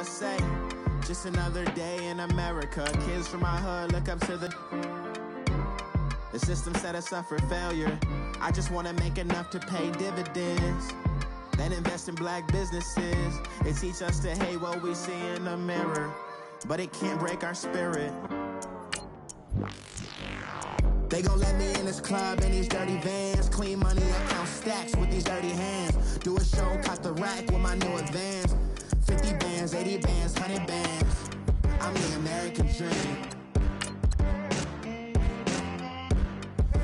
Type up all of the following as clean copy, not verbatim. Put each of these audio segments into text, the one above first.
say? Just another day in America. Kids from my hood look up to the system set us up for failure. I just want to make enough to pay dividends, then invest in black businesses. They teach us to hate what we see in the mirror, but it can't break our spirit. They gon' let me in this club in these dirty vans. Clean money up, count stacks with these dirty hands. Do a show, caught the rack with my new advance. 50 bands, 80 bands, 100 bands. I'm the American dream.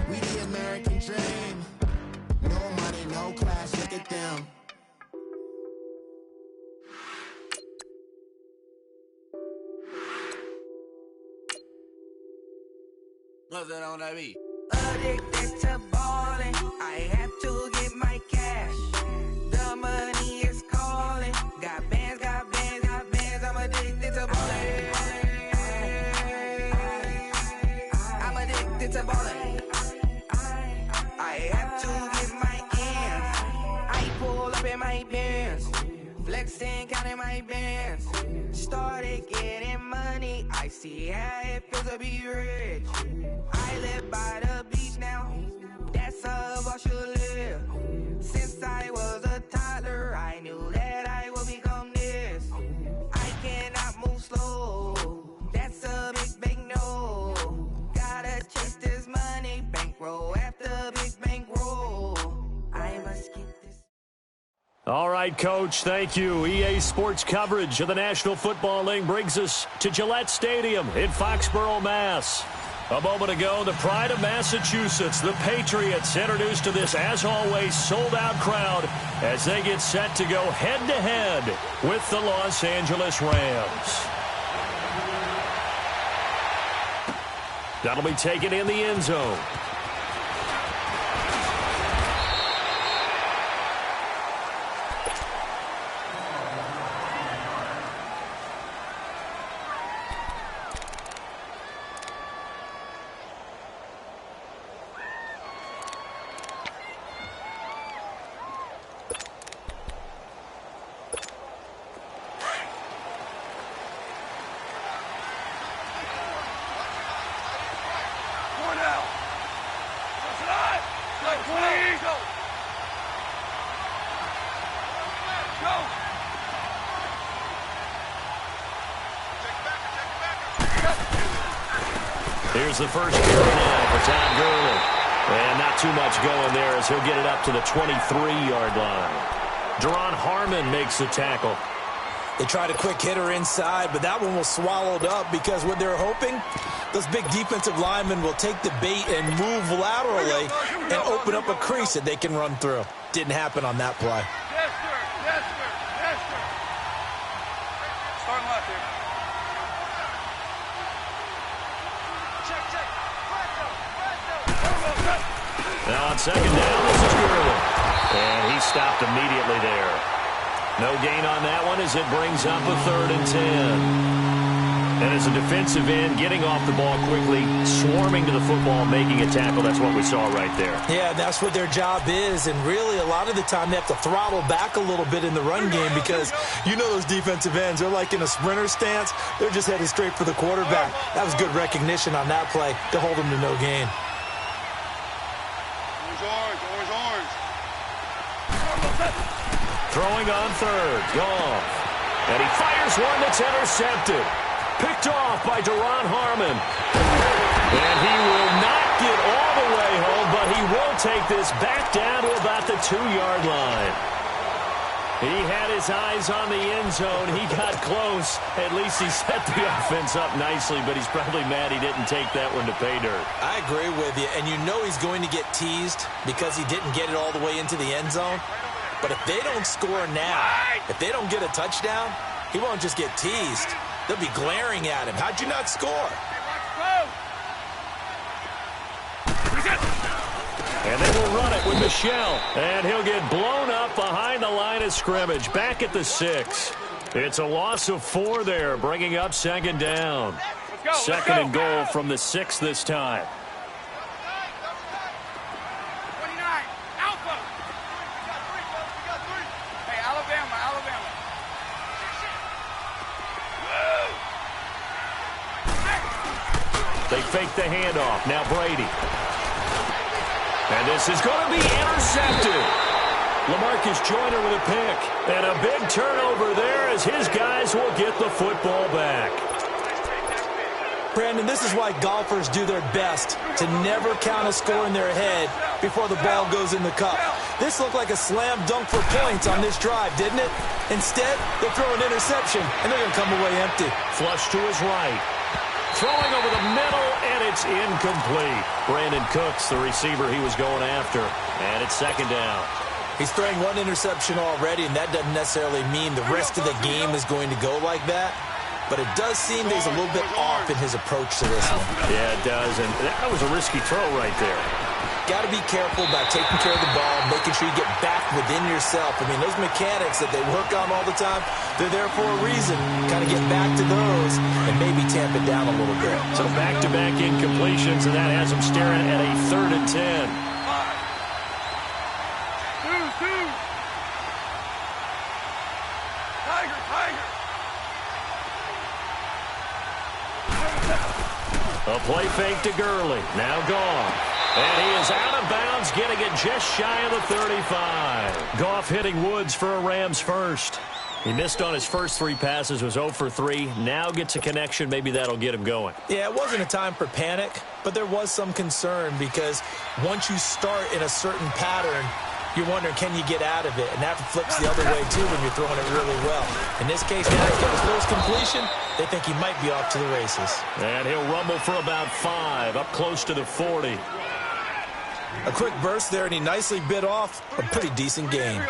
We the American dream. No money, no class, look at them. What's that on that beat? Addicted to ballin', I have to get my cash. The money is calling. Got bands, got bands, got bands. I'm addicted to ballin'. I'm addicted to ballin'. I have to get my ends. I pull up in my bands, flexing, counting my bands. Started getting money, I see how it feels to be rich. I live by the beach now, that's how I should live. Since I was a toddler, I knew that I would become this. I cannot move slow, that's a big no. Gotta chase this money, bankroll after big bankroll. I must get this. All right, Coach, thank you. EA Sports coverage of the National Football League brings us to Gillette Stadium in Foxborough, Mass. A moment ago, the pride of Massachusetts, the Patriots, introduced to this, as always, sold-out crowd as they get set to go head-to-head with the Los Angeles Rams. That'll be taken in the end zone. Here's the first carry now for Todd Gurley. And not too much going there as he'll get it up to the 23-yard line. Deron Harmon makes the tackle. They tried a quick hitter inside, but that one was swallowed up because what they're hoping, those big defensive linemen will take the bait and move laterally and open up a crease that they can run through. Didn't happen on that play. Yes, sir. Yes, sir. Yes, sir. Start left here. Now on second down, this is Gurley. And he stopped immediately there. No gain on that one as it brings up a 3rd and 10. And as a defensive end, getting off the ball quickly, swarming to the football, making a tackle, that's what we saw right there. Yeah, that's what their job is. And really, a lot of the time, they have to throttle back a little bit in the run game because you know those defensive ends, they're like in a sprinter stance. They're just headed straight for the quarterback. That was good recognition on that play to hold them to no gain. Throwing on 3rd, Goff. And he fires one that's intercepted. Picked off by Deron Harmon. And he will not get all the way home, but he will take this back down to about the 2-yard line. He had his eyes on the end zone. He got close. At least he set the offense up nicely, but he's probably mad he didn't take that one to pay dirt. I agree with you, and you know he's going to get teased because he didn't get it all the way into the end zone. But if they don't score now, if they don't get a touchdown, he won't just get teased. They'll be glaring at him. How'd you not score? And they will run it with Michelle. And he'll get blown up behind the line of scrimmage. Back at the 6. It's a loss of 4 there, bringing up 2nd down. Second and goal from the 6 this time. They fake the handoff. Now Brady. And this is going to be intercepted. LaMarcus Joyner with a pick. And a big turnover there as his guys will get the football back. Brandon, this is why golfers do their best to never count a score in their head before the ball goes in the cup. This looked like a slam dunk for points on this drive, didn't it? Instead, they throw an interception, and they're going to come away empty. Flush to his right. Throwing over the middle, and it's incomplete. Brandon Cooks, the receiver he was going after. And it's second down. He's throwing one interception already, and that doesn't necessarily mean the rest of the game is going to go like that. But it does seem that he's a little bit off in his approach to this one. Yeah, it does, and that was a risky throw right there. Got to be careful about taking care of the ball, making sure you get back within yourself. I mean, those mechanics that they work on all the time, they're there for a reason. Kind of get back to those and maybe tamp it down a little bit. So back-to-back incompletions, and that has him staring at a 3rd and 10. A play fake to Gurley. Now gone. And he is out of bounds, getting it just shy of the 35. Goff hitting Woods for a Rams first. He missed on his first 3 passes, was 0 for 3. Now gets a connection. Maybe that'll get him going. Yeah, it wasn't a time for panic, but there was some concern because once you start in a certain pattern, you're wondering, can you get out of it? And that flips the other way, too, when you're throwing it really well. In this case, now he's got his first completion. They think he might be off to the races. And he'll rumble for about 5, up close to the 40. A quick burst there, and he nicely bit off a pretty decent game.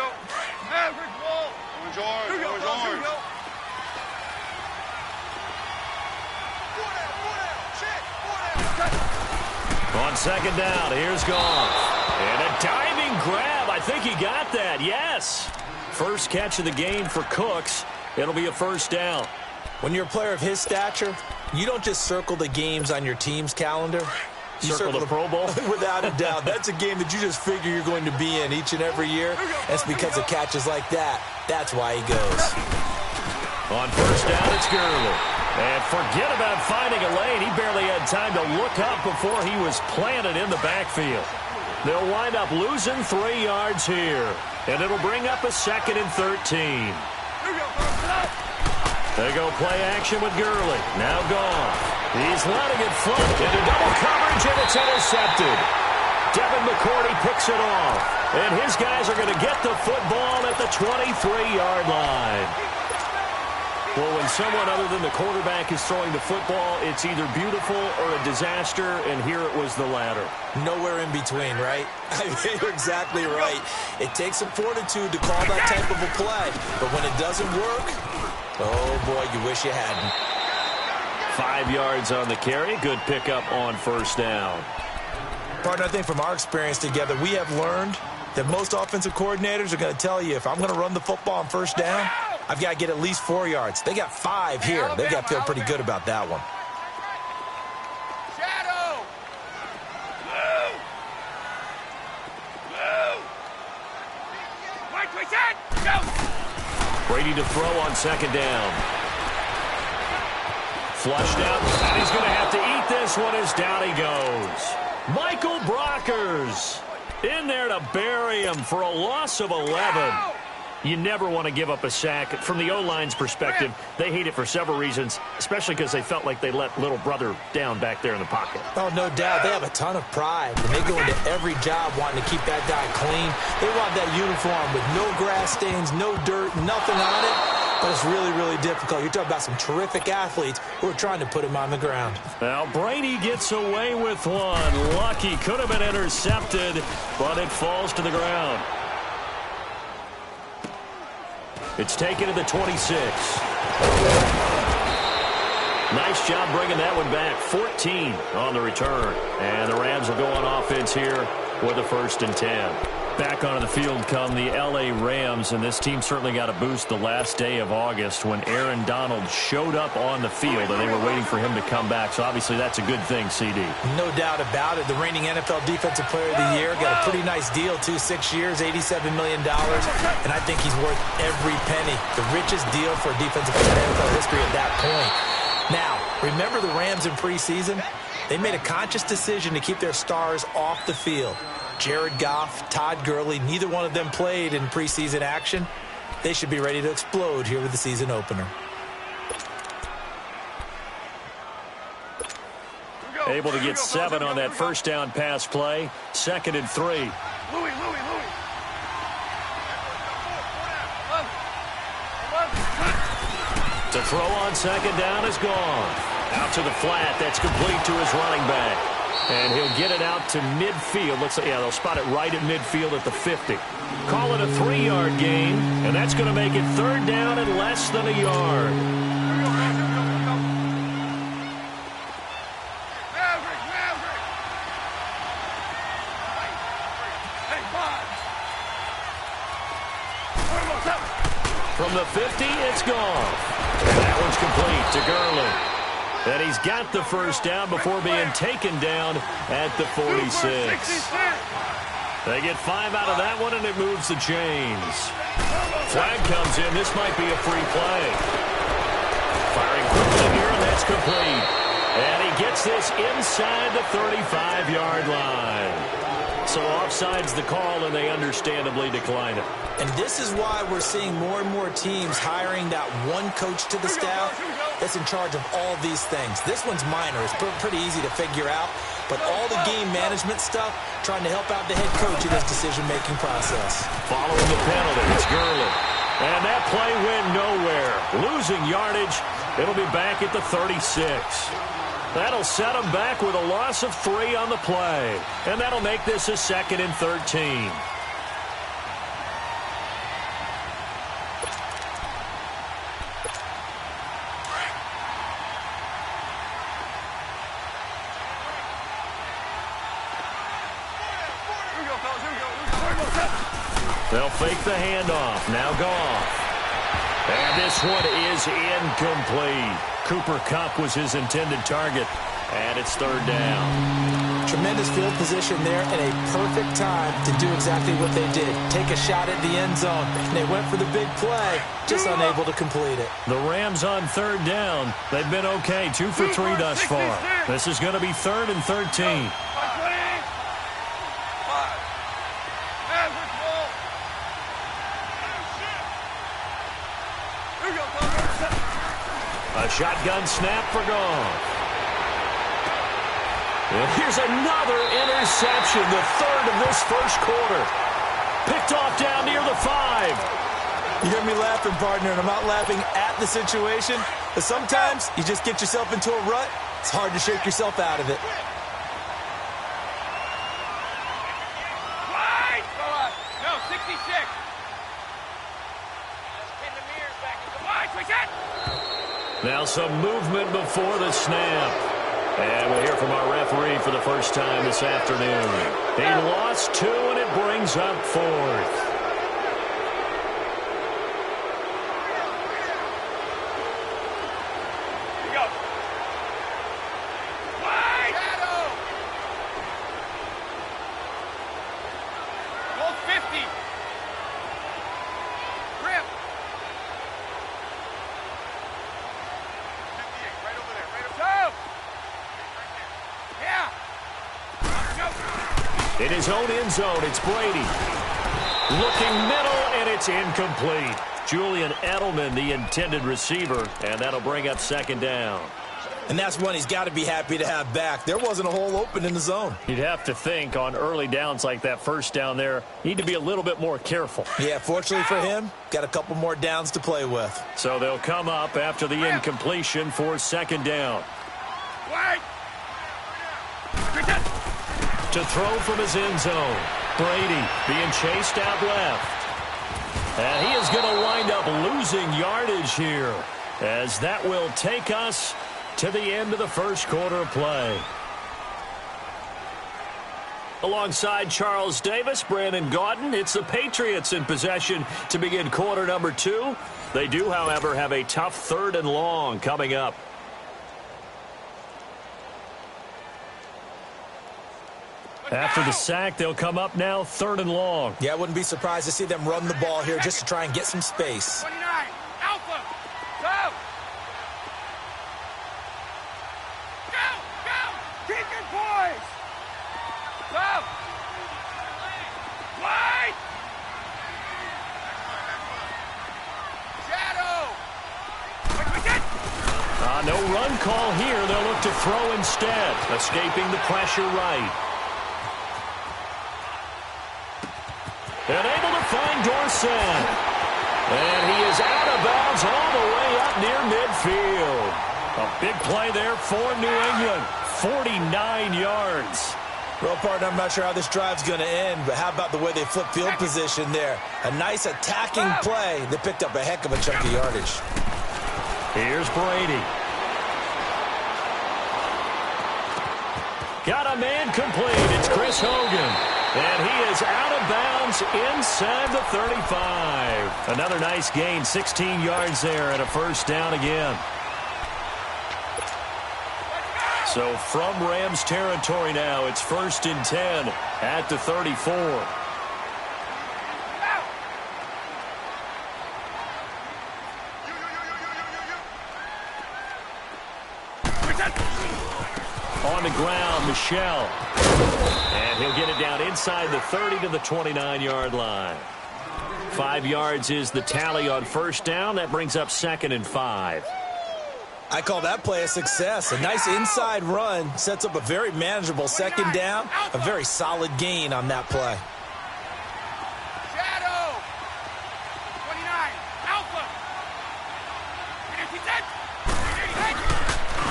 On second down, here's Goff. And a diving grab. I think he got that. Yes. First catch of the game for Cooks. It'll be a first down. When you're a player of his stature, you don't just circle the games on your team's calendar. You circle the Pro Bowl? Without a doubt. That's a game that you just figure you're going to be in each and every year. That's because of catches like that. That's why he goes. On first down, it's Gurley. And forget about finding a lane. He barely had time to look up before he was planted in the backfield. They'll wind up losing 3 yards here. And it'll bring up a 2nd and 13. They go play action with Gurley. Now gone. He's letting it float into double coverage, and it's intercepted. Devin McCourty picks it off. And his guys are going to get the football at the 23-yard line. Well, when someone other than the quarterback is throwing the football, it's either beautiful or a disaster, and here it was the latter. Nowhere in between, right? I mean, you're exactly right. It takes some fortitude to call that type of a play, but when it doesn't work, oh, boy, you wish you hadn't. 5 yards on the carry. Good pickup on first down. Partner, I think from our experience together, we have learned that most offensive coordinators are going to tell you, if I'm going to run the football on first down, I've got to get at least 4 yards. They got 5 here. They got to feel pretty good about that one. Shadow! Move! Move! Right, twist it! Go! Brady to throw on second down. Flushed out, and he's going to have to eat this one as down he goes. Michael Brockers in there to bury him for a loss of 11. You never want to give up a sack. From the O-line's perspective, they hate it for several reasons, especially because they felt like they let little brother down back there in the pocket. Oh, no doubt. They have a ton of pride, and they go into every job wanting to keep that guy clean. They want that uniform with no grass stains, no dirt, nothing on it. But it's really, really difficult. You're talking about some terrific athletes who are trying to put him on the ground. Now, Brady gets away with one. Lucky, could have been intercepted, but it falls to the ground. It's taken to the 26. Nice job bringing that one back. 14 on the return. And the Rams will go on offense here with a 1st and 10. Back onto the field come the L.A. Rams, and this team certainly got a boost the last day of August when Aaron Donald showed up on the field, and they were waiting for him to come back. So obviously that's a good thing, CD. No doubt about it. The reigning NFL Defensive Player of the Year got a pretty nice deal, too. 6 years, $87 million, and I think he's worth every penny. The richest deal for a defensive player in NFL history at that point. Now, remember the Rams in preseason? They made a conscious decision to keep their stars off the field. Jared Goff, Todd Gurley, neither one of them played in preseason action. They should be ready to explode here with the season opener. Able to get 7 on that first down pass play. 2nd and 3. To throw on 2nd down is gone. Out to the flat. That's complete to his running back. And he'll get it out to midfield. Looks like, yeah, they'll spot it right at midfield at the 50. Call it a 3-yard gain, and that's going to make it 3rd down and less than a yard. From the 50, it's gone. That one's complete to Gurley. And he's got the first down before being taken down at the 46. They get 5 out of that one, and it moves the chains. Flag comes in. This might be a free play. Firing quickly here, and that's complete. And he gets this inside the 35-yard line. So offside's the call, and they understandably decline it. And this is why we're seeing more and more teams hiring that one coach to the staff that's in charge of all these things. This one's minor. It's pretty easy to figure out. But all the game management stuff, trying to help out the head coach in his decision-making process. Following the penalty, it's Gurley. And that play went nowhere. Losing yardage. It'll be back at the 36. That'll set them back with a loss of 3 on the play. And that'll make this a 2nd and 13. They'll fake the handoff. Now Goff. And this one is incomplete. Cooper Kupp was his intended target. And it's 3rd down. Tremendous field position there and a perfect time to do exactly what they did. Take a shot at the end zone. And they went for the big play, just unable to complete it. The Rams on 3rd down. They've been okay, 2 for 3 thus far. This is going to be 3rd and 13. A shotgun snap for Goff. And here's another interception, the 3rd of this first quarter. Picked off down near the 5. You hear me laughing, partner, and I'm not laughing at the situation, but sometimes you just get yourself into a rut. It's hard to shake yourself out of it. No, 66. Now some movement before the snap. And we'll hear from our referee for the first time this afternoon. He lost 2, and it brings up 4th. In his own end zone, it's Brady. Looking middle, and it's incomplete. Julian Edelman, the intended receiver, and that'll bring up 2nd down. And that's one he's got to be happy to have back. There wasn't a hole open in the zone. You'd have to think on early downs like that first down there, need to be a little bit more careful. Yeah, fortunately for him, got a couple more downs to play with. So they'll come up after the incompletion for 2nd down. To throw from his end zone. Brady being chased out left. And he is going to wind up losing yardage here, as that will take us to the end of the first quarter of play. Alongside Charles Davis, Brandon Gaudin, it's the Patriots in possession to begin quarter number 2. They do, however, have a tough 3rd and long coming up. After the sack, they'll come up now 3rd and long. Yeah, I wouldn't be surprised to see them run the ball here just to try and get some space. 29, Alpha, go! Go! No run call here. They'll look to throw instead. Escaping the pressure right. And able to find Dorsett. And he is out of bounds all the way up near midfield. A big play there for New England. 49 yards. Well, partner, I'm not sure how this drive's going to end, but how about the way they flip field position there? A nice attacking play. They picked up a heck of a chunk of yardage. Here's Brady. Got a man complete. It's Chris Hogan. And he is out of bounds inside the 35. Another nice gain, 16 yards there and a first down again. So from Rams territory now, it's 1st and 10 at the 34. On the ground, Michel. And he'll get it down inside the 30 to the 29-yard line. 5 yards is the tally on first down. That brings up 2nd and 5. I call that play a success. A nice inside run sets up a very manageable second down. A very solid gain on that play. Shadow. 29. Alpha.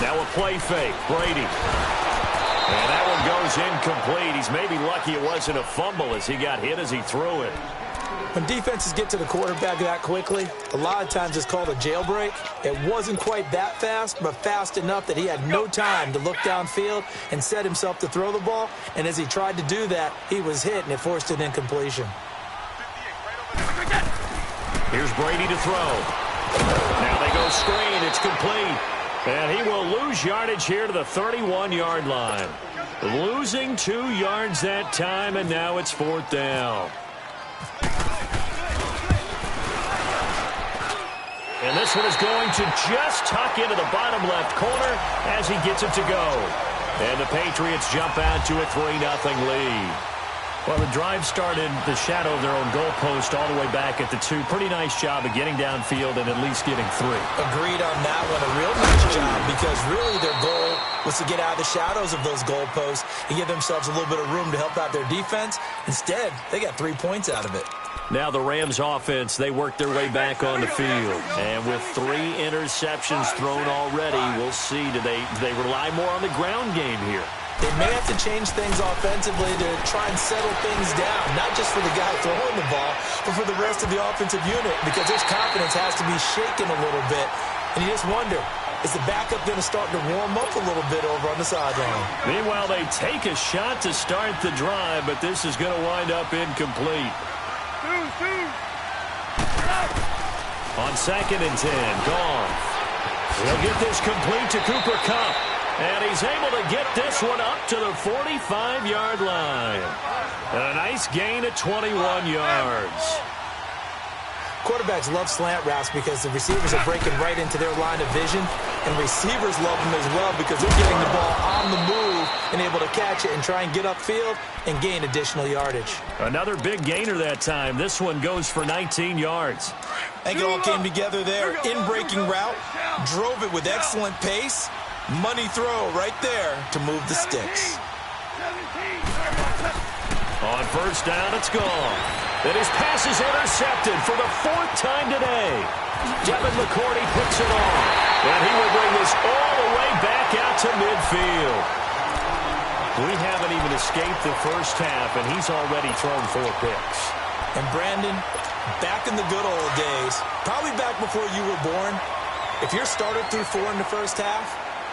Now a play fake. Brady. And that one goes incomplete. He's maybe lucky it wasn't a fumble as he got hit as he threw it. When defenses get to the quarterback that quickly, a lot of times it's called a jailbreak. It wasn't quite that fast, but fast enough that he had no time to look downfield and set himself to throw the ball. And as he tried to do that, he was hit, and it forced an incompletion. Here's Brady to throw. Now they go screen. It's complete. And he will lose yardage here to the 31-yard line. Losing 2 yards that time, and now it's 4th down. And this one is going to just tuck into the bottom left corner as he gets it to go. And the Patriots jump out to a 3-0 lead. Well, the drive started the shadow of their own goalpost all the way back at the 2. Pretty nice job of getting downfield and at least getting 3. Agreed on that one. A real nice job because really their goal was to get out of the shadows of those goalposts and give themselves a little bit of room to help out their defense. Instead, they got 3 points out of it. Now the Rams offense, they work their way back on the field. And with 3 interceptions thrown already, we'll see. Do they rely more on the ground game here? They may have to change things offensively to try and settle things down, not just for the guy throwing the ball, but for the rest of the offensive unit, because his confidence has to be shaken a little bit. And you just wonder, is the backup going to start to warm up a little bit over on the sideline? Meanwhile, they take a shot to start the drive, but this is going to wind up incomplete. On 2nd and 10, gone. He'll get this complete to Cooper Kupp. And he's able to get this one up to the 45-yard line. And a nice gain of 21 yards. Quarterbacks love slant routes because the receivers are breaking right into their line of vision. And receivers love them as well because they're getting the ball on the move and able to catch it and try and get upfield and gain additional yardage. Another big gainer that time. This one goes for 19 yards. I think it all came together there. In-breaking route, drove it with excellent pace. Money throw right there to move the sticks. On first down, it's gone. And his pass is intercepted for the 4th time today. Devin McCourty puts it on. And he will bring this all the way back out to midfield. We haven't even escaped the first half, and he's already thrown 4 picks. And Brandon, back in the good old days, probably back before you were born, if your starter threw 4 in the first half,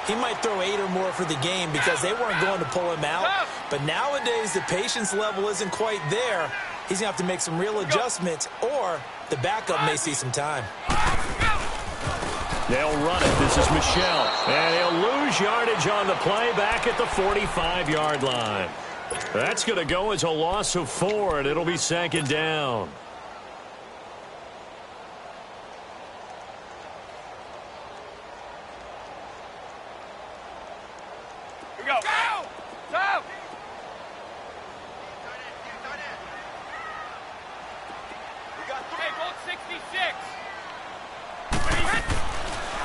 he might throw 8 or more for the game because they weren't going to pull him out. But nowadays, the patience level isn't quite there. He's going to have to make some real adjustments, or the backup may see some time. They'll run it. This is Michel. And he'll lose yardage on the play back at the 45-yard line. That's going to go as a loss of 4, and it'll be 2nd down. Go! Go! Okay, bolt 66.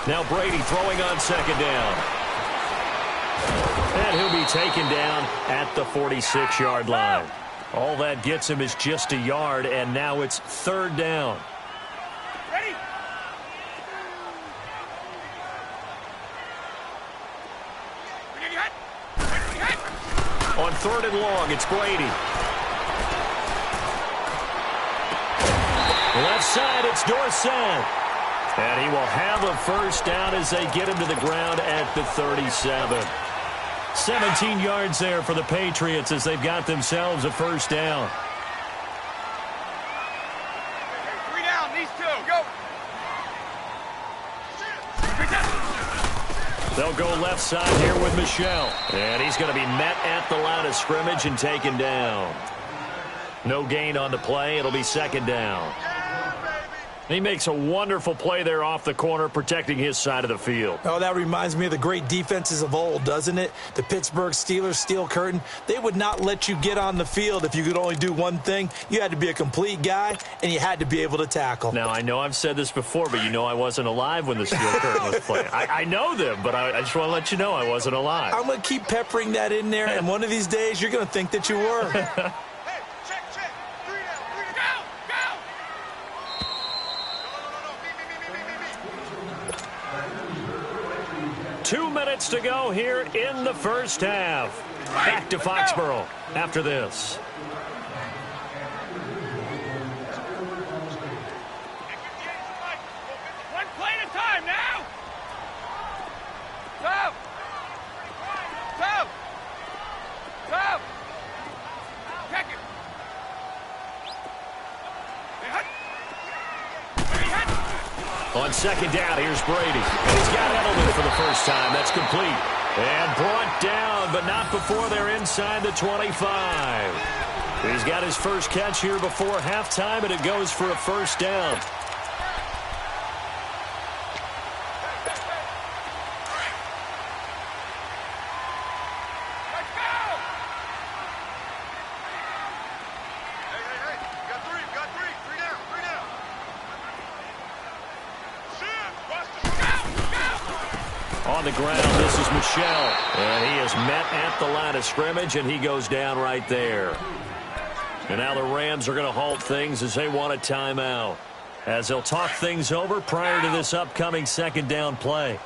Now Brady throwing on second down. And he'll be taken down at the 46-yard line. All that gets him is just a yard, and now it's third down. Ready? On third and long, it's Brady. Left side, it's Dorsett. And he will have a first down as they get him to the ground at the 37. 17 yards there for the Patriots as they've got themselves a first down. Three down, these two. Go. They'll go left side here with Michel. And he's going to be met at the line of scrimmage and taken down. No gain on the play. It'll be second down. He makes a wonderful play there off the corner, protecting his side of the field. Oh, that reminds me of the great defenses of old, doesn't it? The Pittsburgh Steelers, Steel Curtain. They would not let you get on the field if you could only do one thing. You had to be a complete guy, and you had to be able to tackle. Now, I know I've said this before, but you know I wasn't alive when the Steel Curtain was playing. I know them, but I just want to let you know I wasn't alive. I'm going to keep peppering that in there, and one of these days you're going to think that you were. 2 minutes to go here in the first half. Back to Foxborough after this. One play at a time now. Go. Go. Go. Check it. On second down, here's Brady. And he's got Edelman for the first time. That's complete. And brought down, but not before they're inside the 25. He's got his first catch here before halftime, and it goes for a first down. On the ground, this is Michel. And he is met at the line of scrimmage, and he goes down right there. And now the Rams are going to halt things as they want a timeout, as they'll talk things over prior to this upcoming second down play.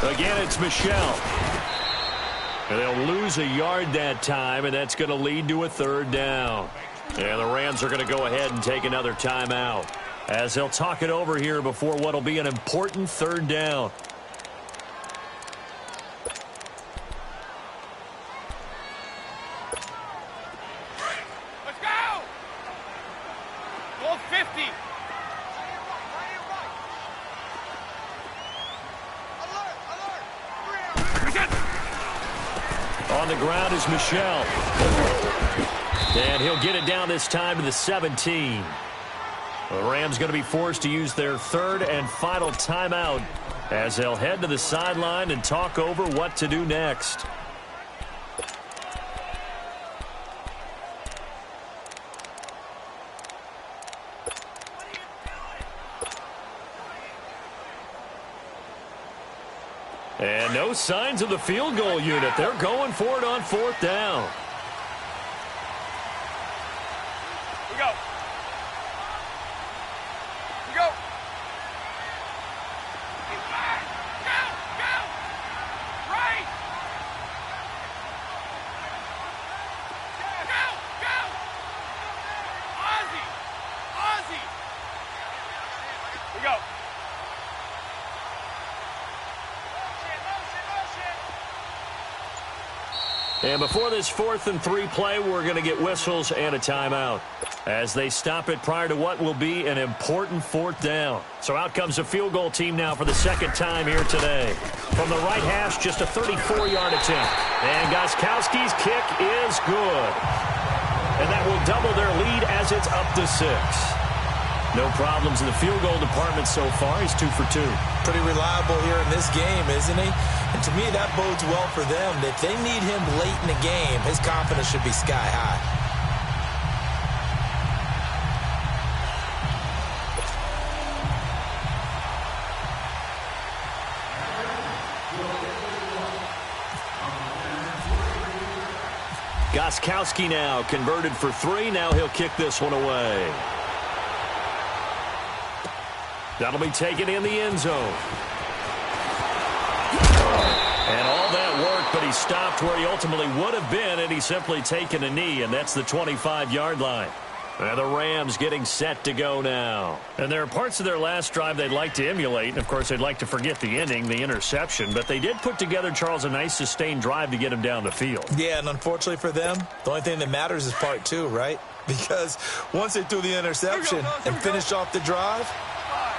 Again, it's Michel. And they'll lose a yard that time, and that's going to lead to a third down. And the Rams are going to go ahead and take another timeout, as they'll talk it over here before what will be an important third down. Let's go! Goal 50. On the ground is Michel. And he'll get it down this time to the 17. The Rams going to be forced to use their third and final timeout as they'll head to the sideline and talk over what to do next. And no signs of the field goal unit. They're going for it on fourth down. We go. We go. Go, go. Right. Go, go. Ozzy. Ozzy. We go. And before this 4th and 3 play, we're going to get whistles and a timeout as they stop it prior to what will be an important 4th down. So out comes a field goal team now for the 2nd time here today. From the right hash, just a 34-yard attempt. And Gostkowski's kick is good. And that will double their lead as it's up to 6. No problems in the field goal department so far. He's 2 for 2. Pretty reliable here in this game, isn't he? And to me, that bodes well for them. If they need him late in the game, his confidence should be sky high. Gostkowski now converted for 3. Now he'll kick this one away. That'll be taken in the end zone. And all that work, but he stopped where he ultimately would have been, and he's simply taken a knee, and that's the 25-yard line. And the Rams getting set to go now. And there are parts of their last drive they'd like to emulate. And, of course, they'd like to forget the ending, the interception. But they did put together, Charles, a nice sustained drive to get him down the field. Yeah, and unfortunately for them, the only thing that matters is part 2, right? Because once they threw the interception and finished off the drive,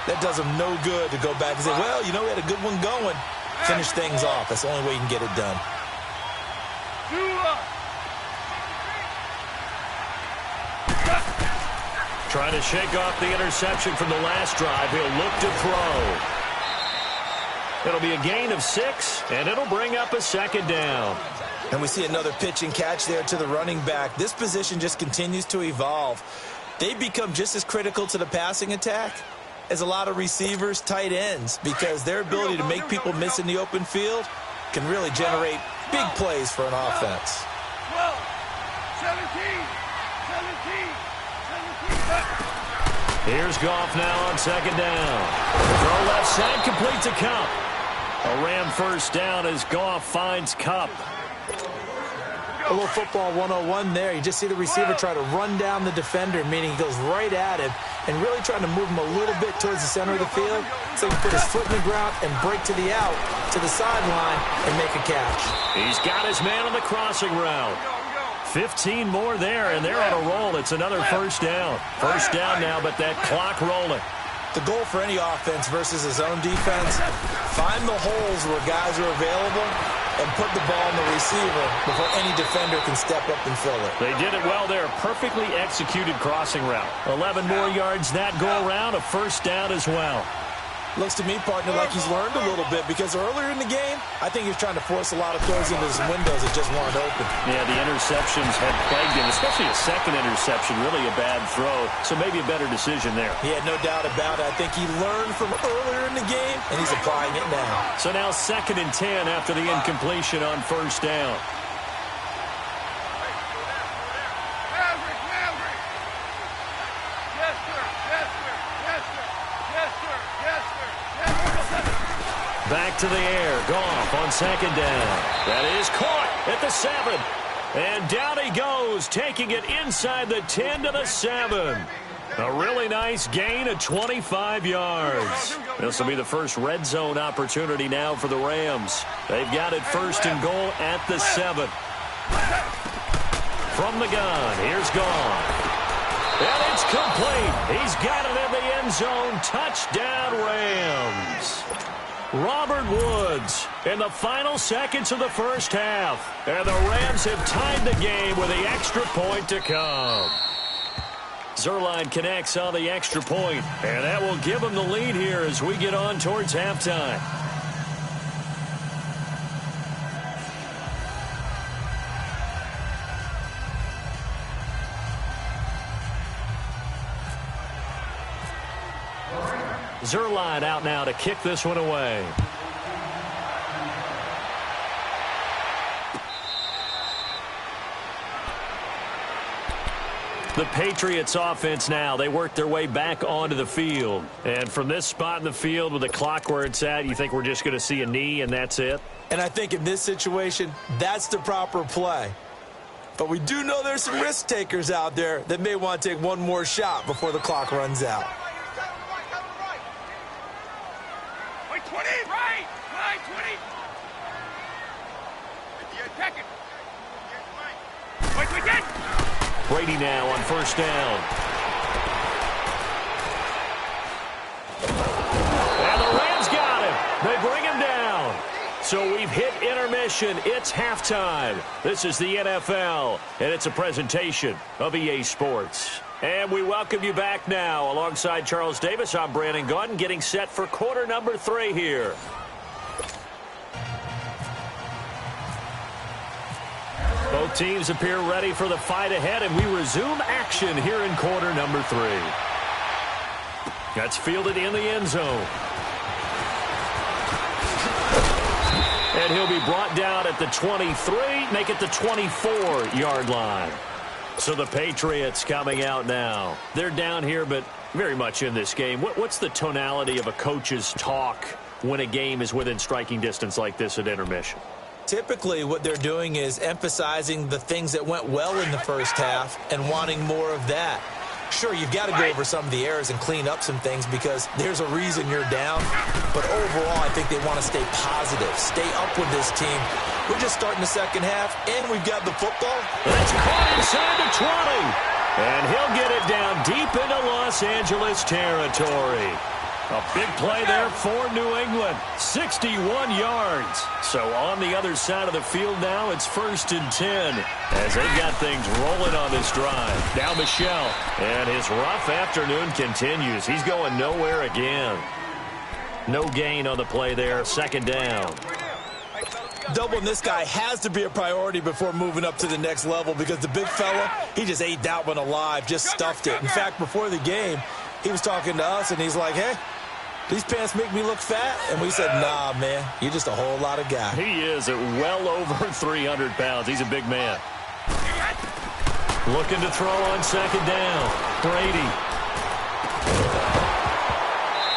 that does them no good to go back and say, well, you know, we had a good one going. Finish things off. That's the only way you can get it done. Trying to shake off the interception from the last drive. He'll look to throw. It'll be a gain of 6, and it'll bring up a 2nd down. And we see another pitch and catch there to the running back. This position just continues to evolve. They become just as critical to the passing attack as a lot of receivers, tight ends, because their ability to make people miss in the open field can really generate big plays for an offense. 12, 17, 17. Here's Goff now on 2nd down. Throw left side, complete to Kupp. A Ram first down as Goff finds Kupp. A little football 101 there. You just see the receiver try to run down the defender, meaning he goes right at him and really trying to move him a little bit towards the center of the field so he can put his foot in the ground and break to the out, to the sideline, and make a catch. He's got his man on the crossing route. 15 more there, and they're on a roll. It's another first down. First down now, but that clock rolling. The goal for any offense versus his own defense, find the holes where guys are available and put the ball in the receiver before any defender can step up and fill it. They did it well there. Perfectly executed crossing route. 11 more yards that go around. A first down as well. Looks to me, partner, like he's learned a little bit because earlier in the game, I think he was trying to force a lot of throws into some windows that just weren't open. Yeah, the interceptions had plagued him, especially a second interception, really a bad throw. So maybe a better decision there. He had no doubt about it. I think he learned from earlier in the game, and he's applying it now. So now 2nd and 10 after the incompletion on first down. Back to the air. Goff on 2nd down. That is caught at the 7. And down he goes, taking it inside the 10 to the 7. A really nice gain of 25 yards. This will be the first red zone opportunity now for the Rams. They've got it 1st and goal at the 7. From the gun, here's Goff. And it's complete. He's got it in the end zone. Touchdown, Rams. Robert Woods in the final seconds of the first half. And the Rams have tied the game with the extra point to come. Zuerlein connects on the extra point, and that will give them the lead here as we get on towards halftime. Zuerlein out now to kick this one away. The Patriots offense now, they work their way back onto the field. And from this spot in the field with the clock where it's at, you think we're just going to see a knee and that's it? And I think in this situation, that's the proper play. But we do know there's some risk takers out there that may want to take one more shot before the clock runs out. Brady now on first down. And the Rams got him. They bring him down. So we've hit intermission. It's halftime. This is the NFL, and it's a presentation of EA Sports. And we welcome you back now. Alongside Charles Davis, I'm Brandon Gaudin, getting set for quarter number 3 here. Both teams appear ready for the fight ahead, and we resume action here in quarter number 3. That's fielded in the end zone. And he'll be brought down at the 23, make it the 24-yard line. So the Patriots coming out now. They're down here, but very much in this game. What's the tonality of a coach's talk when a game is within striking distance like this at intermission? Typically, what they're doing is emphasizing the things that went well in the first half and wanting more of that. Sure, you've got to go over some of the errors and clean up some things because there's a reason you're down. But overall, I think they want to stay positive, stay up with this team. We're just starting the second half, and we've got the football. That's caught inside the 20. And he'll get it down deep into Los Angeles territory. A big play there for New England. 61 yards. So on the other side of the field now, it's 1st and 10. As they've got things rolling on this drive. Now Michel. And his rough afternoon continues. He's going nowhere again. No gain on the play there. 2nd down. Doubling this guy has to be a priority before moving up to the next level because the big fella, he just ate that one alive, just stuffed it. In fact, before the game, he was talking to us, and he's like, hey, these pants make me look fat? And we said, nah, man, you're just a whole lot of guy. He is at well over 300 pounds. He's a big man. Looking to throw on 2nd down. Brady.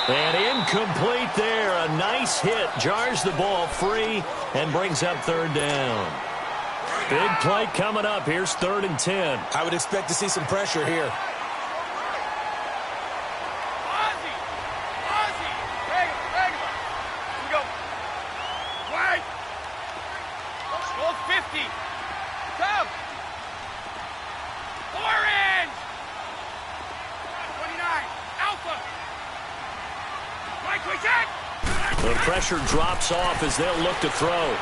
And incomplete there. A nice hit. Jars the ball free and brings up 3rd down. Big play coming up. Here's 3rd and 10. I would expect to see some pressure here. The pressure drops off as they'll look to throw.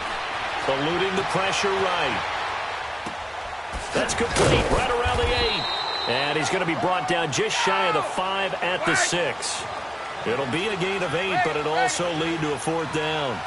Eluding the pressure right. That's complete right around the 8. And he's going to be brought down just shy of the 5 at the 6. It'll be a gain of 8, but it'll also lead to a 4th down.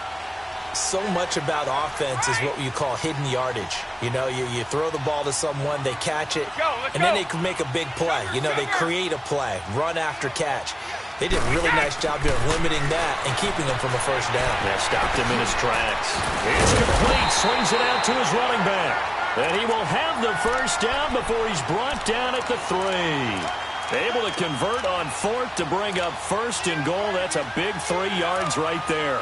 So much about offense is what you call hidden yardage. You know, you throw the ball to someone, they catch it, and then they can make a big play. You know, they create a play, run after catch. They did a really nice job there of limiting that and keeping him from a 1st down. That stopped him in his tracks. It's complete. Swings it out to his running back. And he will have the 1st down before he's brought down at the 3. Able to convert on 4th to bring up 1st and goal. That's a big 3 yards right there.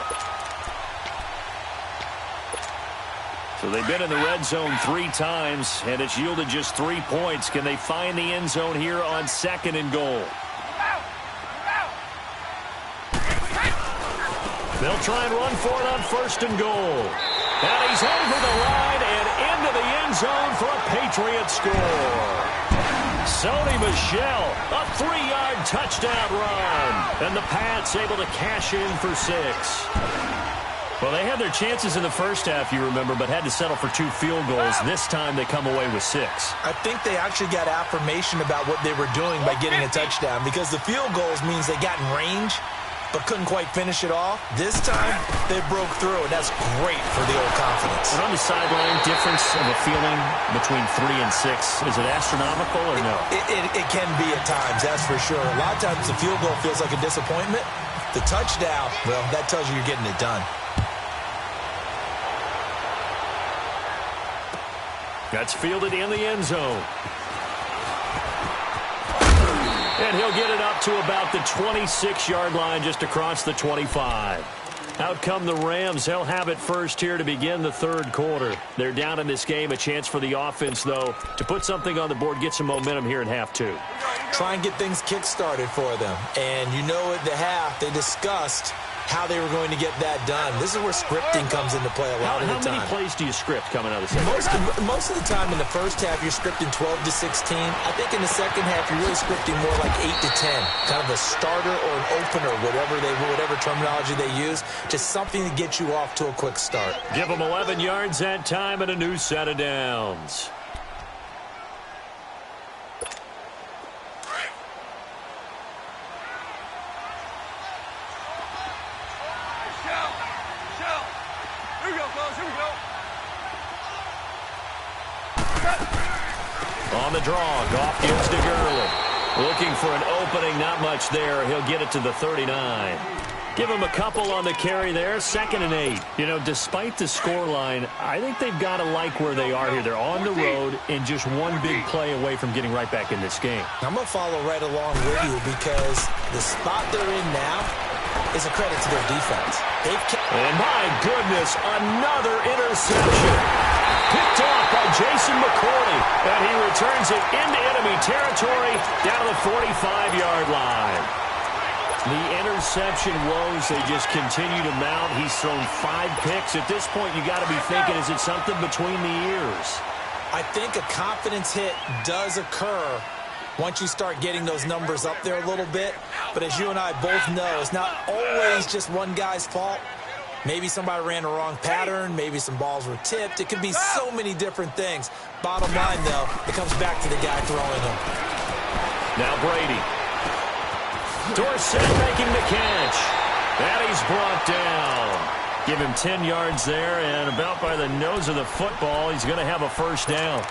So they've been in the red zone 3 times, and it's yielded just 3 points. Can they find the end zone here on 2nd and goal? They'll try and run for it on 1st and goal. And he's over the line and into the end zone for a Patriot score. Sony Michel, a 3-yard touchdown run. And the Pats able to cash in for 6. Well, they had their chances in the first half, you remember, but had to settle for 2 field goals. This time they come away with 6. I think they actually got affirmation about what they were doing by getting a touchdown because the field goals means they got in range but couldn't quite finish it off. This time, they broke through, and that's great for the old confidence. And on the sideline, difference of a feeling between 3 and 6, is it astronomical or no? It can be at times, that's for sure. A lot of times the field goal feels like a disappointment. The touchdown, well, that tells you you're getting it done. That's fielded in the end zone. And he'll get it up to about the 26-yard line just across the 25. Out come the Rams. They'll have it first here to begin the 3rd quarter. They're down in this game. A chance for the offense, though, to put something on the board, get some momentum here in half 2. Try and get things kick-started for them. And you know at the half they discussed how they were going to get that done. This is where scripting comes into play a lot of the time. How many plays do you script coming out of the second? Most of the time in the first half, you're scripting 12 to 16. I think in the second half, you're really scripting more like 8 to 10. Kind of a starter or an opener, whatever terminology they use. Just something to get you off to a quick start. Give them 11 yards that time and a new set of downs. On the draw, Goff gives to Gurley. Looking for an opening, not much there. He'll get it to the 39. Give him a couple on the carry there, 2nd and 8. You know, despite the scoreline, I think they've got to like where they are here. They're on the road and just one big play away from getting right back in this game. I'm going to follow right along with you because the spot they're in now is a credit to their defense. And my goodness, another interception. Picked off by Jason McCourty, and he returns it into enemy territory down to the 45-yard line. The interception woes, they just continue to mount. He's thrown 5 picks. At this point, you got to be thinking, is it something between the ears? I think a confidence hit does occur once you start getting those numbers up there a little bit. But as you and I both know, it's not always just one guy's fault. Maybe somebody ran the wrong pattern. Maybe some balls were tipped. It could be so many different things. Bottom line, though, it comes back to the guy throwing them. Now Brady. Dorsett making the catch. And he's brought down. Give him 10 yards there, and about by the nose of the football, he's going to have a first down.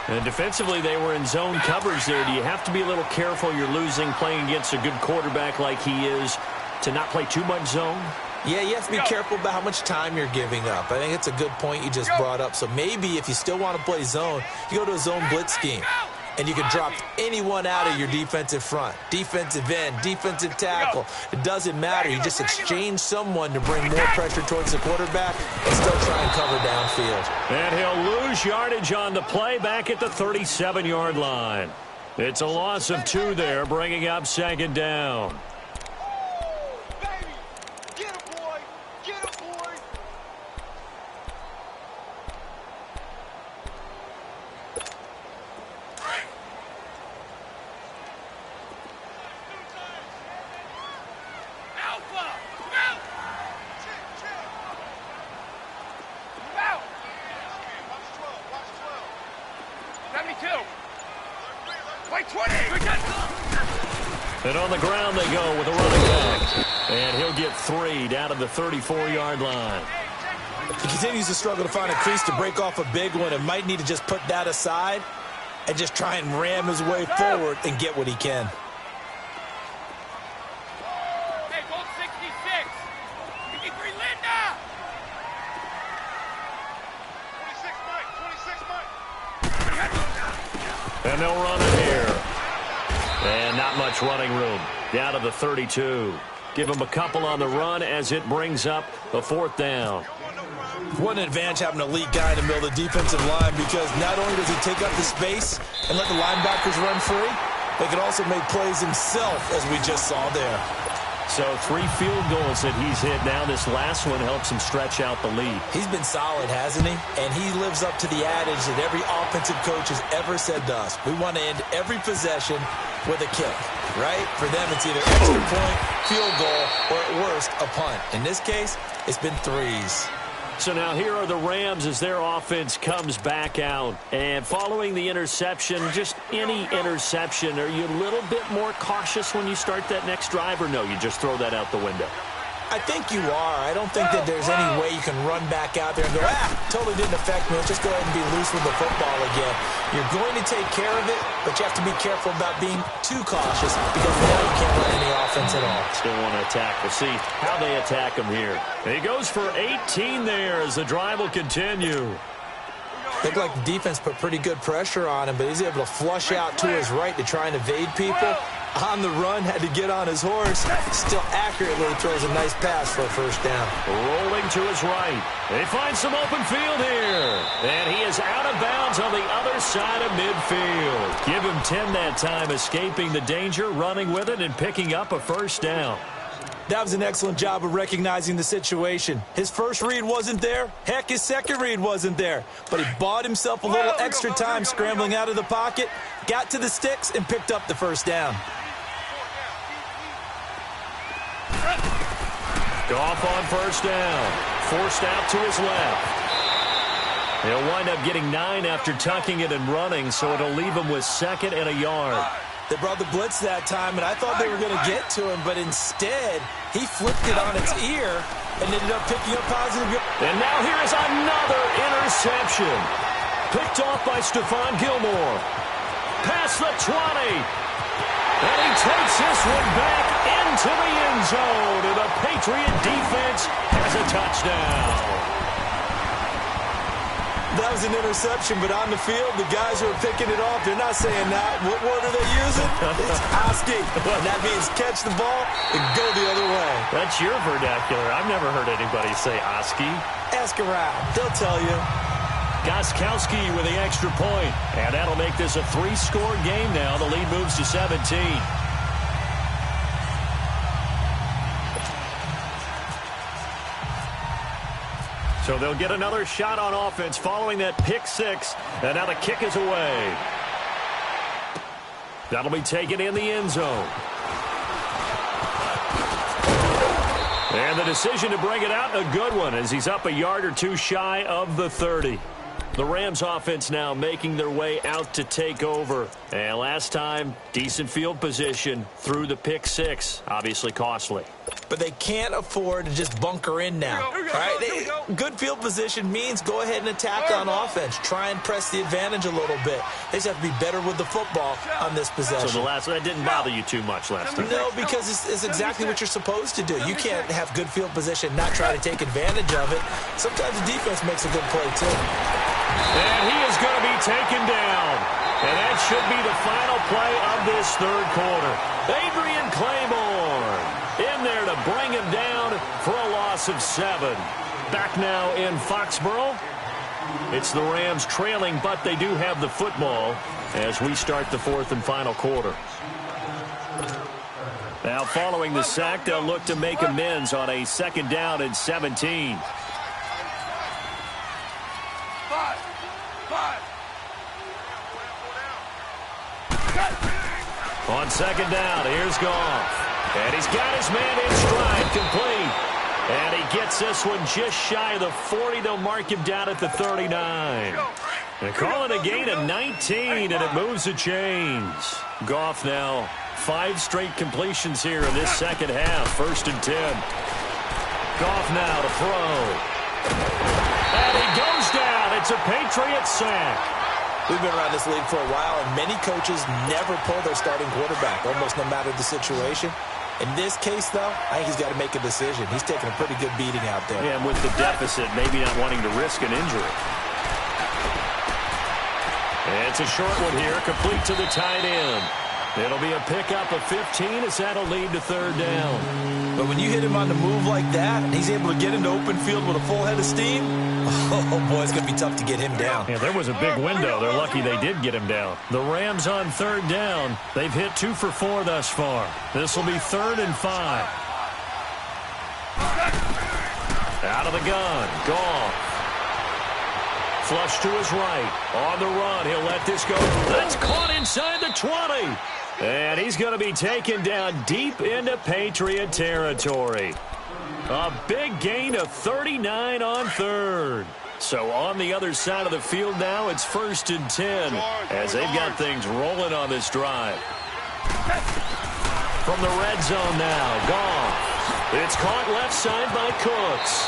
And defensively, they were in zone coverage there. Do you have to be a little careful? You're losing playing against a good quarterback like he is to not play too much zone? Yeah, you have to be careful about how much time you're giving up. I think it's a good point you just brought up. So maybe if you still want to play zone, you go to a zone blitz scheme. And you can drop anyone out of your defensive front. Defensive end, defensive tackle. It doesn't matter. You just exchange someone to bring more pressure towards the quarterback and still try and cover downfield. And he'll lose yardage on the play back at the 37-yard line. It's a loss of 2 there, bringing up 2nd down. And on the ground they go with a running back. And he'll get 3 down to the 34-yard line. He continues to struggle to find a crease to break off a big one and might need to just put that aside and just try and ram his way forward and get what he can. Hey, Gold 66. 53 Linda. 26 Mike. And they'll run it here. And not much running room. Down to the 32. Give him a couple on the run as it brings up the 4th down. What an advantage having an elite guy in the middle of the defensive line, because not only does he take up the space and let the linebackers run free, but he can also make plays himself, as we just saw there. So 3 field goals that he's hit now. This last one helps him stretch out the lead. He's been solid, hasn't he? And he lives up to the adage that every offensive coach has ever said to us. We want to end every possession with a kick, right? For them, it's either extra point, field goal, or at worst, a punt. In this case, it's been 3s. So now here are the Rams as their offense comes back out. And following the interception, just any interception, are you a little bit more cautious when you start that next drive, or no, you just throw that out the window? I think you are. I don't think that there's any way you can run back out there and go, totally didn't affect me. Let's just go ahead and be loose with the football again. You're going to take care of it, but you have to be careful about being too cautious, because now you can't run any offense at all. Still want to attack. We'll see how they attack him here. He goes for 18 there as the drive will continue. Looked like the defense put pretty good pressure on him, but he's able to flush out to his right to try and evade people. On the run, had to get on his horse. Still accurately throws a nice pass for a first down. Rolling to his right. They find some open field here. And he is out of bounds on the other side of midfield. Give him 10 that time, escaping the danger, running with it, and picking up a first down. That was an excellent job of recognizing the situation. His first read wasn't there. Heck, his second read wasn't there. But he bought himself a little extra time scrambling out of the pocket, got to the sticks, and picked up the first down. Goff on first down. Forced out to his left. He'll wind up getting 9 after tucking it and running, so it'll leave him with 2nd and a yard. They brought the blitz that time, and I thought they were going to get to him, but instead, he flipped it on its ear and ended up picking up positive. And now here is another interception. Picked off by Stephon Gilmore. Past the 20. And he takes this one back into the end zone, and the Patriot defense has a touchdown. That was an interception, but on the field, the guys who are picking it off, they're not saying that. What word are they using? It's Oski. And that means catch the ball and go the other way. That's your vernacular. I've never heard anybody say Oski. Ask around. They'll tell you. Gostkowski with the extra point. And that'll make this a 3-score game now. The lead moves to 17. So they'll get another shot on offense following that pick 6. And now the kick is away. That'll be taken in the end zone. And the decision to bring it out, a good one, as he's up a yard or 2 shy of the 30. The Rams offense now making their way out to take over. And last time, decent field position through the pick 6. Obviously costly. But they can't afford to just bunker in now. Right? Good field position means go ahead and attack on offense. Try and press the advantage a little bit. They just have to be better with the football on this possession. So that didn't bother you too much last time? No, because it's exactly what you're supposed to do. You can't have good field position, not try to take advantage of it. Sometimes the defense makes a good play, too. And he is going to be taken down. And that should be the final play of this third quarter. Adrian Claiborne in there to bring him down for a loss of 7. Back now in Foxborough. It's the Rams trailing, but they do have the football as we start the 4th and final quarter. Now following the sack, they'll look to make amends on a 2nd down and 17. On 2nd down, here's Goff. And he's got his man in stride, complete. And he gets this one just shy of the 40. They'll mark him down at the 39. They call it a gain of 19, and it moves the chains. Goff now 5 straight completions here in this second half. 1st and 10. Goff now to throw. And he goes down. It's a Patriot sack. We've been around this league for a while, and many coaches never pull their starting quarterback, almost no matter the situation. In this case, though, I think he's got to make a decision. He's taking a pretty good beating out there. Yeah, and with the deficit, maybe not wanting to risk an injury. And it's a short one here, complete to the tight end. It'll be a pickup of 15 as that'll lead to 3rd down. But when you hit him on the move like that, and he's able to get into open field with a full head of steam, oh, boy, it's going to be tough to get him down. Yeah, there was a big window. They're lucky they did get him down. The Rams on 3rd down. They've hit 2 for 4 thus far. This will be 3rd and 5. Out of the gun. Goff. Flush to his right. On the run. He'll let this go. That's caught inside the 20. And he's going to be taken down deep into Patriot territory. A big gain of 39 on 3rd. So on the other side of the field now, it's 1st and 10 as they've got things rolling on this drive. From the red zone now, Goff. It's caught left side by Cooks.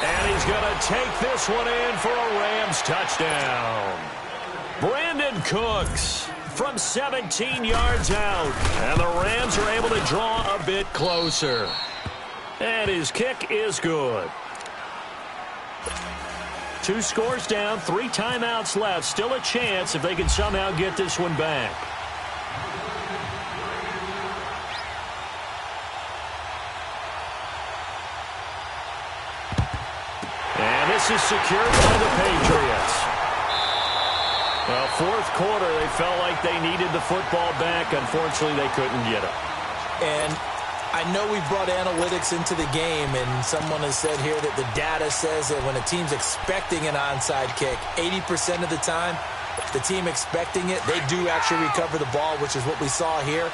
And he's going to take this one in for a Rams touchdown. Brandon Cooks from 17 yards out. And the Rams are able to draw a bit closer. And his kick is good. 2 scores down, 3 timeouts left. Still a chance if they can somehow get this one back. And this is secured by the Patriots. Well, 4th quarter, they felt like they needed the football back. Unfortunately, they couldn't get it. And I know we've brought analytics into the game, and someone has said here that the data says that when a team's expecting an onside kick, 80% of the time, the team expecting it, they do actually recover the ball, which is what we saw here.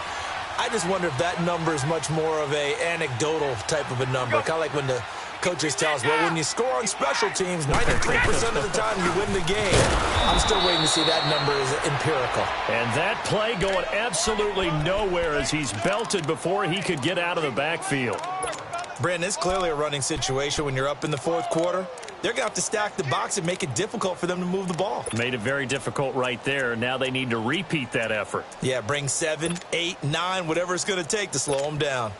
I just wonder if that number is much more of a anecdotal type of a number, kind of like when the coaches tell us, well, when you score on special teams, 93% of the time you win the game. I'm still waiting to see that number is empirical. And that play going absolutely nowhere as he's belted before he could get out of the backfield. Brandon, it's clearly a running situation when you're up in the fourth quarter. They're going to have to stack the box and make it difficult for them to move the ball. Made it very difficult right there. Now they need to repeat that effort. Yeah, bring 7, 8, 9, whatever it's going to take to slow them down.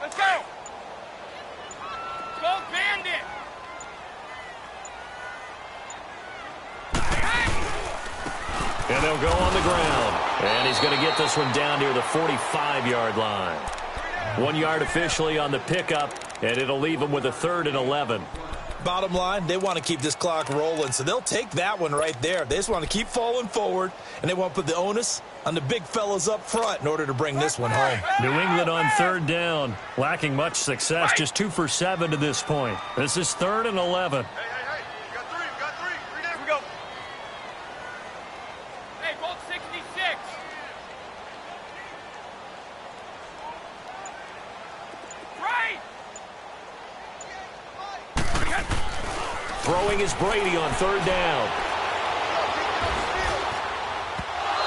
Let's go! Go Bandit! And they'll go on the ground. And he's going to get this one down near the 45-yard line. 1 yard officially on the pickup, and it'll leave him with a 3rd and 11. Bottom line, they want to keep this clock rolling, so they'll take that one right there. They just want to keep falling forward, and they want to put the onus on the big fellas up front in order to bring this one home. New England on 3rd down, lacking much success, just 2 for 7 to this point. This is 3rd and 11. Hey, we got three. Here we go. Hey, Bolt 66. Right. Throwing is Brady on 3rd down.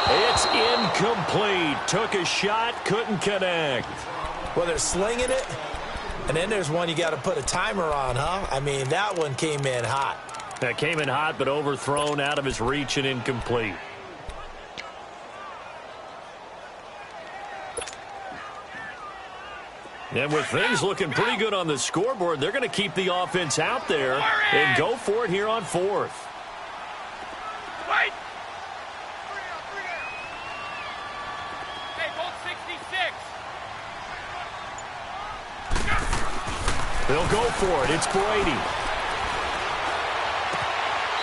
It's incomplete. Took a shot, couldn't connect. Well, they're slinging it, and then there's one you got to put a timer on, huh? I mean, that one came in hot. That came in hot, but overthrown, out of his reach, and incomplete. And with things looking pretty good on the scoreboard, they're going to keep the offense out there and go for it here on 4th. Right. Hey, Bolt 66. They'll go for it. It's Brady.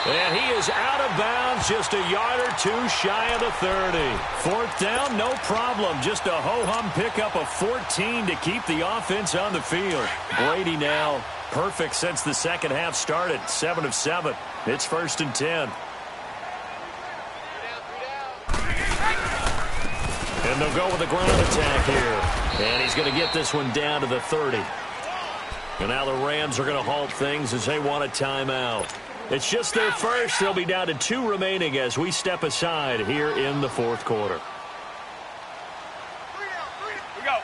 And he is out of bounds, just a yard or two shy of the 30. 4th down, no problem. Just a ho-hum pickup of 14 to keep the offense on the field. Brady now perfect since the second half started. 7 of 7. It's 1st and 10. And they'll go with a ground attack here. And he's going to get this one down to the 30. And now the Rams are going to halt things as they want a timeout. It's just their first. They'll be down to 2 remaining as we step aside here in the 4th quarter. We go.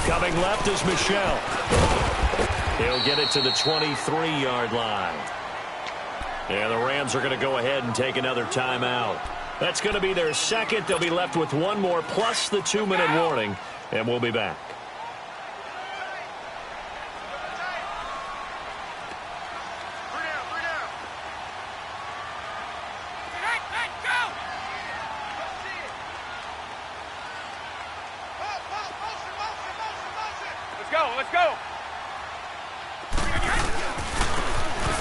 Coming left is Michelle. He'll get it to the 23-yard line. And the Rams are going to go ahead and take another timeout. That's going to be their second. They'll be left with one more plus the 2-minute warning, and we'll be back. Let's go.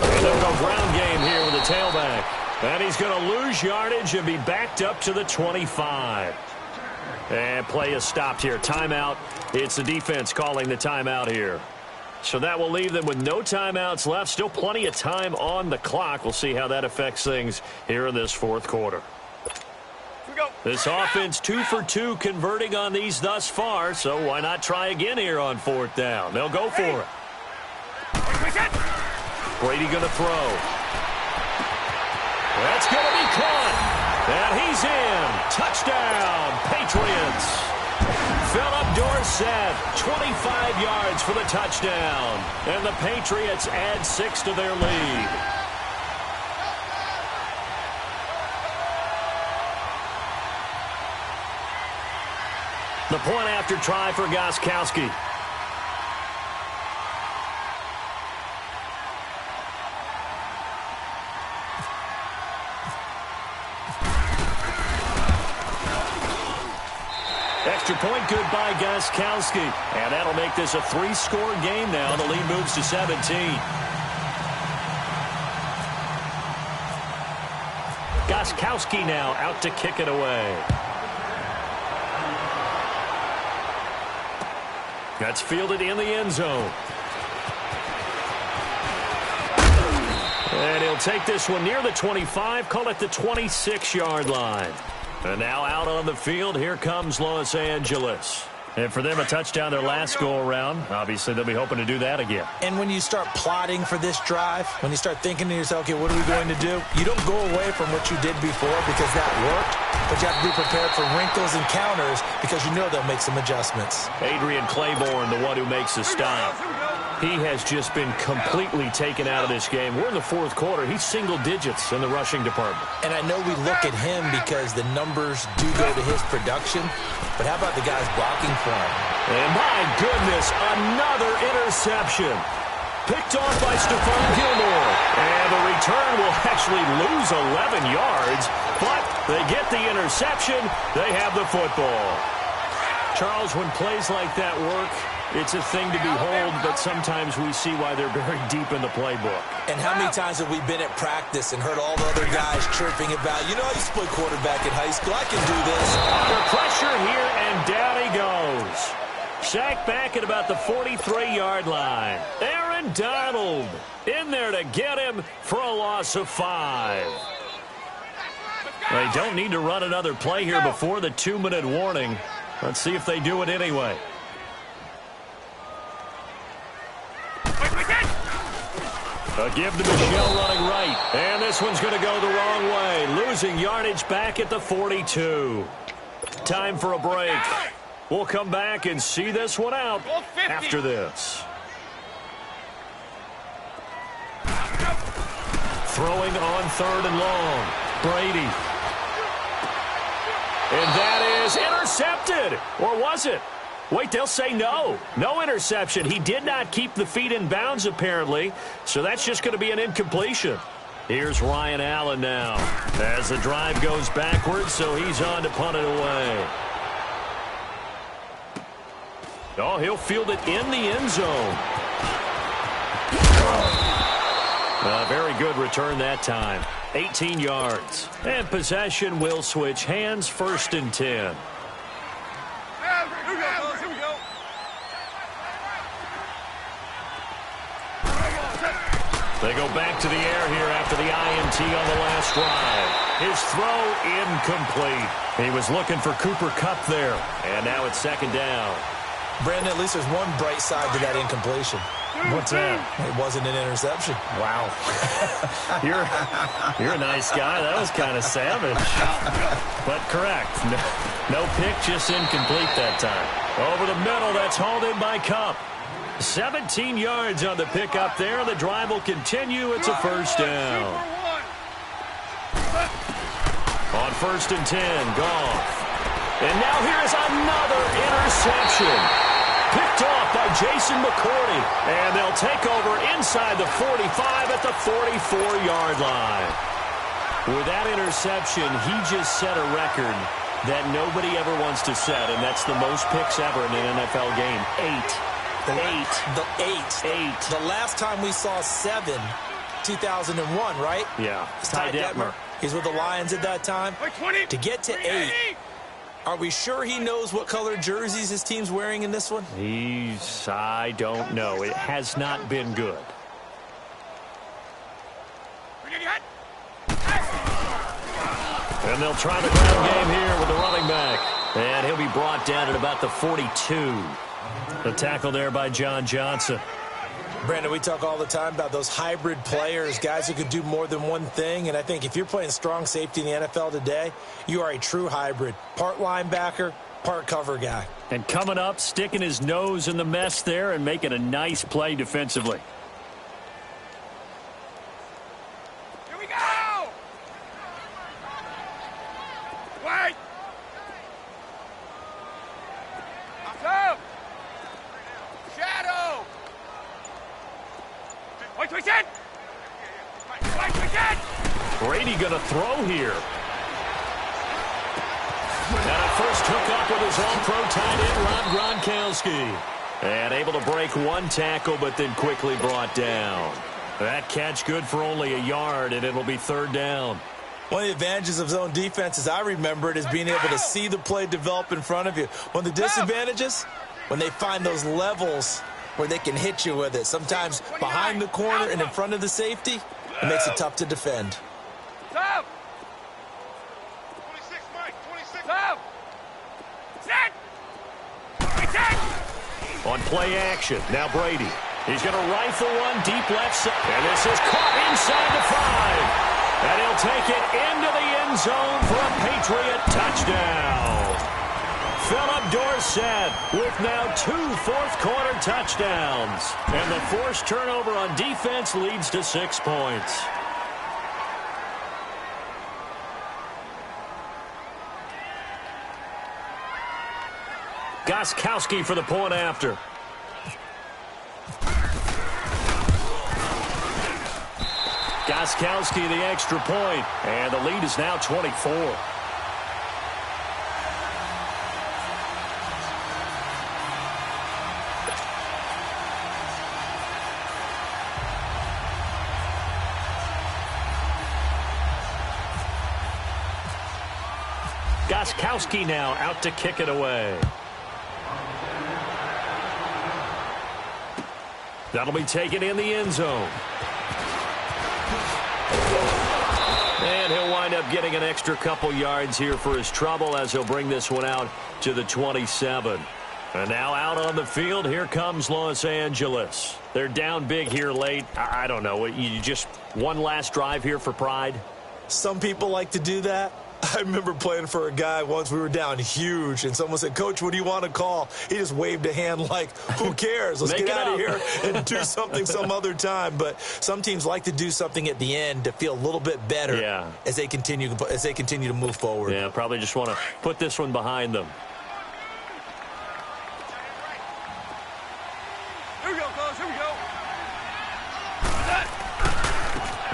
And they'll go ground game here with the tailback. And he's going to lose yardage and be backed up to the 25. And play is stopped here. Timeout. It's the defense calling the timeout here. So that will leave them with no timeouts left. Still plenty of time on the clock. We'll see how that affects things here in this 4th quarter. This offense 2 for 2 converting on these thus far, so why not try again here on 4th down? They'll go for it. Brady going to throw. That's going to be caught. And he's in. Touchdown, Patriots. Philip Dorsett, 25 yards for the touchdown. And the Patriots add 6 to their lead. The point after try for Gostkowski. Extra point good by Gostkowski. And that'll make this a 3-score game now. The lead moves to 17. Gostkowski now out to kick it away. That's fielded in the end zone. And he'll take this one near the 25, call it the 26-yard line. And now out on the field, here comes Los Angeles. And for them, a touchdown their last go-around. Obviously, they'll be hoping to do that again. And when you start plotting for this drive, when you start thinking to yourself, okay, what are we going to do? You don't go away from what you did before because that worked, but you have to be prepared for wrinkles and counters because you know they'll make some adjustments. Adrian Claiborne, the one who makes the stop. He has just been completely taken out of this game. We're in the fourth quarter. He's single digits in the rushing department. And I know we look at him because the numbers do go to his production, but how about the guys blocking for him? And my goodness, another interception. Picked off by Stephon Gilmore. And the return will actually lose 11 yards, but they get the interception. They have the football. Charles, when plays like that work, it's a thing to behold, but sometimes we see why they're very deep in the playbook. And how many times have we been at practice and heard all the other guys chirping about, you know, I used to play quarterback in high school, I can do this. The pressure here, and down he goes. Sacked back at about the 43-yard line. Aaron Donald in there to get him for a loss of 5. They don't need to run another play here before the 2-minute warning. Let's see if they do it anyway. A give to Michelle running right. And this one's going to go the wrong way. Losing yardage back at the 42. Time for a break. We'll come back and see this one out after this. Throwing on 3rd and long. Brady. And that is intercepted. Or was it? Wait, they'll say no. No interception. He did not keep the feet in bounds, apparently, so that's just going to be an incompletion. Here's Ryan Allen now as the drive goes backwards, so he's on to punt it away. Oh, he'll field it in the end zone. A very good return that time. 18 yards. And possession will switch hands, 1st and 10. They go back to the air here after the INT on the last drive. His throw incomplete. He was looking for Cooper Kupp there. And now it's 2nd down. Brandon, at least there's one bright side to that incompletion. What's that? It wasn't an interception. Wow. You're a nice guy. That was kind of savage. But correct. No pick, just incomplete that time. Over the middle, that's hauled in by Kupp. 17 yards on the pickup there. The drive will continue. It's a 1st down. On 1st and 10, Goff. And now here's another interception. Picked off by Jason McCourty. And they'll take over inside the 45 at the 44-yard line. With that interception, he just set a record that nobody ever wants to set, and that's the most picks ever in an NFL game. 8. The last time we saw 7, 2001, right? Yeah. Ty Detmer. He's with the Lions at that time. To get to 8, are we sure he knows what color jerseys his team's wearing in this one? I don't know. It has not been good. And they'll try the ground game here with the running back. And he'll be brought down at about the 42. The tackle there by John Johnson. Brandon, we talk all the time about those hybrid players, guys who can do more than one thing. And I think if you're playing strong safety in the NFL today, you are a true hybrid. Part linebacker, part cover guy. And coming up, sticking his nose in the mess there and making a nice play defensively. Here we go! Wait! Up! Shadow! Wait, twist in! Wait, twist in! Brady going to throw here. And a first hookup with his all-pro tight end, Rob Gronkowski. And able to break one tackle, but then quickly brought down. That catch good for only a yard, and it'll be third down. One of the advantages of zone defense, as I remember it, is being able to see the play develop in front of you. One of the disadvantages, when they find those levels where they can hit you with it. Sometimes behind the corner and in front of the safety, it makes it tough to defend. Stop! 26, Mike, 26. Stop! Set! On play action, now Brady. He's going to rifle one deep left side. And this is caught inside the 5. And he'll take it into the end zone for a Patriot touchdown. Philip Dorsett with now 2 fourth-quarter touchdowns. And the forced turnover on defense leads to 6 points. Gostkowski for the point after. Gostkowski the extra point, and the lead is now 24. Gostkowski now out to kick it away. That'll be taken in the end zone. And he'll wind up getting an extra couple yards here for his trouble as he'll bring this one out to the 27. And now out on the field, here comes Los Angeles. They're down big here late. I don't know. You just one last drive here for pride? Some people like to do that. I remember playing for a guy once. We were down huge, and someone said, "Coach, what do you want to call?" He just waved a hand like, who cares? Let's get out of here and do something some other time. But some teams like to do something at the end to feel a little bit better as they continue to move forward. Yeah, probably just want to put this one behind them. Here we go, fellas. Here we go.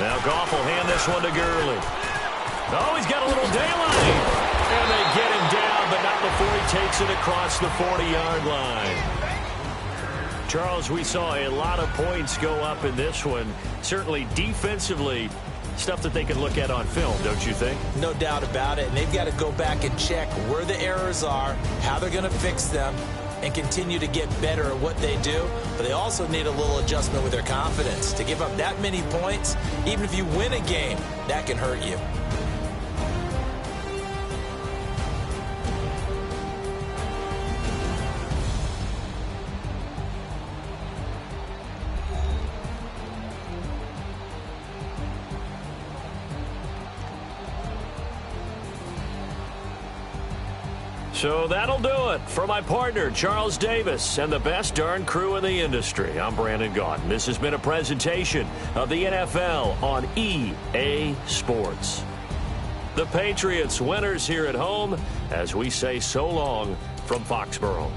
Now Goff will hand this one to Gurley. Oh, he's got a little daylight. And they get him down, but not before he takes it across the 40-yard line. Charles, we saw a lot of points go up in this one. Certainly defensively, stuff that they can look at on film, don't you think? No doubt about it. And they've got to go back and check where the errors are, how they're going to fix them, and continue to get better at what they do. But they also need a little adjustment with their confidence. To give up that many points, even if you win a game, that can hurt you. So that'll do it for my partner, Charles Davis, and the best darn crew in the industry. I'm Brandon Gaudin. This has been a presentation of the NFL on EA Sports. The Patriots winners here at home as we say so long from Foxborough.